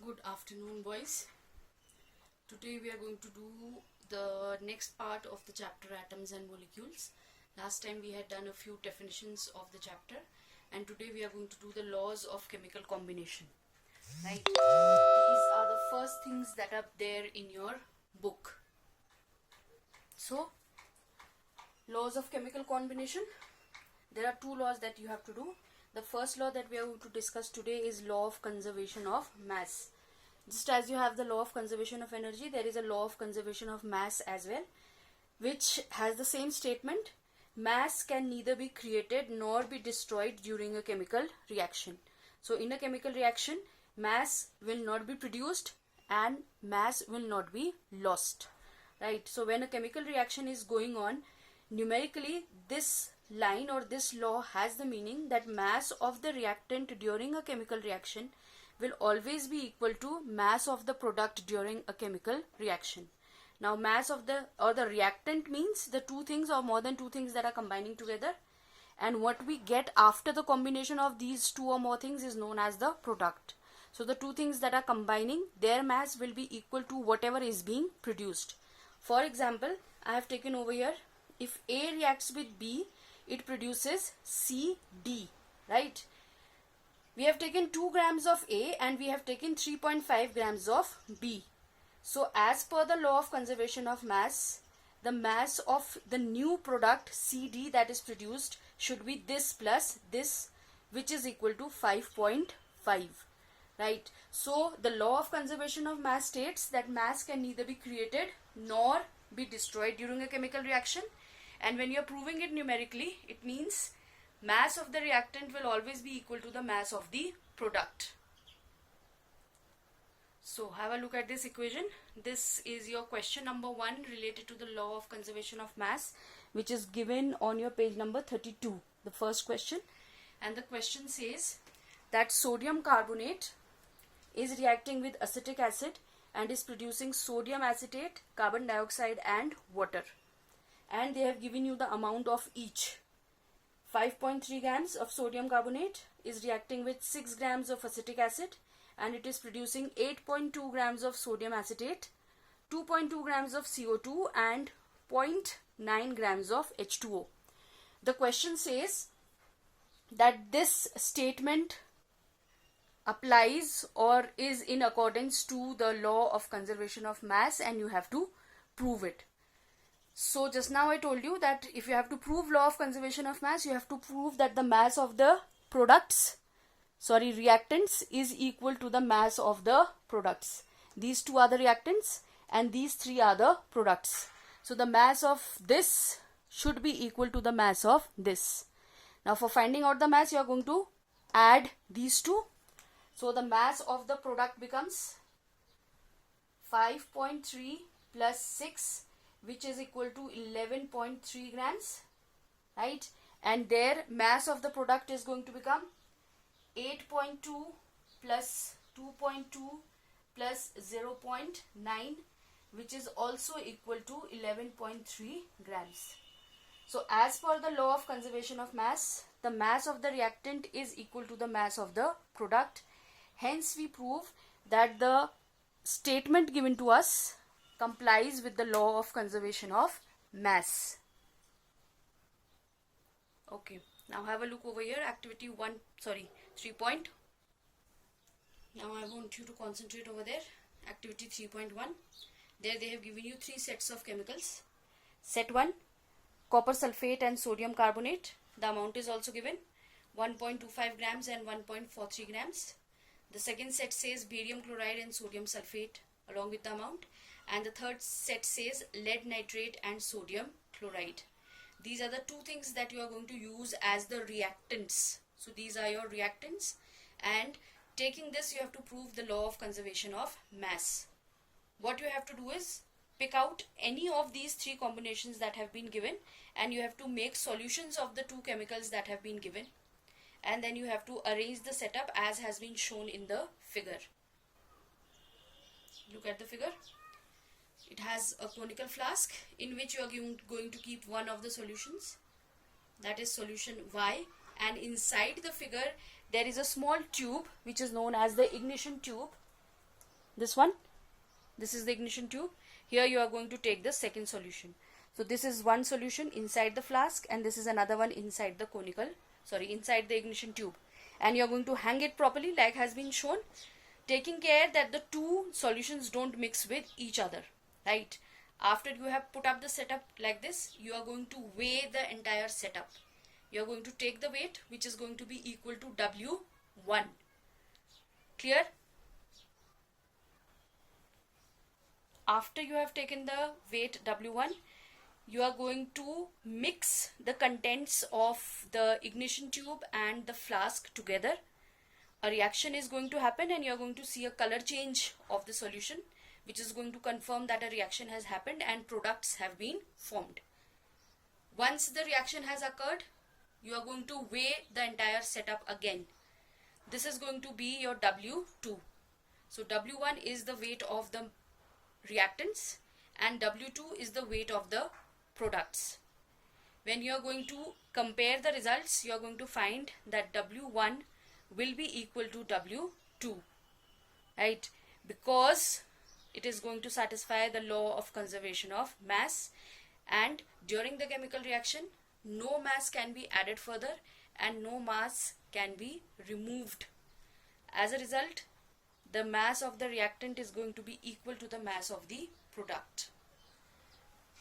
Good afternoon, boys. Today we are going to do the next part of the chapter Atoms and Molecules. Last time we had done a few definitions of the chapter, and today we are going to do the laws of chemical combination. Right? These are the first things that are there in your book. So, laws of chemical combination. There are two laws that you have to do. The first law that we are going to discuss today is law of conservation of mass. Just as you have the law of conservation of energy, there is a law of conservation of mass as well, which has the same statement: mass can neither be created nor be destroyed during a chemical reaction. So in a chemical reaction, mass will not be produced and mass will not be lost. Right? So when a chemical reaction is going on, numerically this line or this law has the meaning that mass of the reactant during a chemical reaction will always be equal to mass of the product during a chemical reaction. Now mass of the reactant means the two things or more than two things that are combining together, and what we get after the combination of these two or more things is known as the product. So the two things that are combining, their mass will be equal to whatever is being produced. For example, I have taken over here, if A reacts with B, it produces CD, right? We have taken 2 grams of A and we have taken 3.5 grams of B. So as per the law of conservation of mass, the mass of the new product CD that is produced should be this plus this, which is equal to 5.5, right? So the law of conservation of mass states that mass can neither be created nor be destroyed during a chemical reaction. And when you are proving it numerically, it means mass of the reactant will always be equal to the mass of the product. So have a look at this equation. This is your question number 1 related to the law of conservation of mass, which is given on your page number 32, the first question. And the question says that sodium carbonate is reacting with acetic acid and is producing sodium acetate, carbon dioxide and water. And they have given you the amount of each. 5.3 grams of sodium carbonate is reacting with 6 grams of acetic acid and it is producing 8.2 grams of sodium acetate, 2.2 grams of CO2 and 0.9 grams of H2O. The question says that this statement applies or is in accordance to the law of conservation of mass, and you have to prove it. So just now I told you that if you have to prove law of conservation of mass, you have to prove that the mass of the reactants is equal to the mass of the products. These two are the reactants and these three are the products. So the mass of this should be equal to the mass of this. Now for finding out the mass, you are going to add these two. So the mass of the product becomes 5.3 plus 6, which is equal to 11.3 grams, right? And their mass of the product is going to become 8.2 plus 2.2 plus 0.9, which is also equal to 11.3 grams. So as per the law of conservation of mass, the mass of the reactant is equal to the mass of the product. Hence we prove that the statement given to us complies with the law of conservation of mass. Okay, now have a look over here, activity 3 point. Now I want you to concentrate over there, activity 3.1. There they have given you 3 sets of chemicals. Set 1, copper sulfate and sodium carbonate. The amount is also given, 1.25 grams and 1.43 grams. The second set says barium chloride and sodium sulfate along with the amount. And the third set says lead nitrate and sodium chloride. These are the two things that you are going to use as the reactants. So these are your reactants, and taking this you have to prove the law of conservation of mass. What you have to do is pick out any of these 3 combinations that have been given and you have to make solutions of the 2 chemicals that have been given, and then you have to arrange the setup as has been shown in the figure. Look at the figure. It has a conical flask in which you are going to keep one of the solutions, that is solution Y, and inside the figure there is a small tube which is known as the ignition tube, This one, this is the ignition tube. Here you are going to take the second solution. So this is one solution inside the flask, and this is another one inside the inside the ignition tube. And you are going to hang it properly like has been shown, taking care that the two solutions don't mix with each other, right? After you have put up the setup like this, you are going to weigh the entire setup. You are going to take the weight, which is going to be equal to W1. Clear? After you have taken the weight W1, you are going to mix the contents of the ignition tube and the flask together. A reaction is going to happen and you are going to see a color change of the solution, which is going to confirm that a reaction has happened and products have been formed. Once the reaction has occurred, you are going to weigh the entire setup again. This is going to be your W2. So W1 is the weight of the reactants and W2 is the weight of the products. When you are going to compare the results, you are going to find that W1 will be equal to W2, right? Because it is going to satisfy the law of conservation of mass, and during the chemical reaction no mass can be added further and no mass can be removed. As a result, the mass of the reactant is going to be equal to the mass of the product.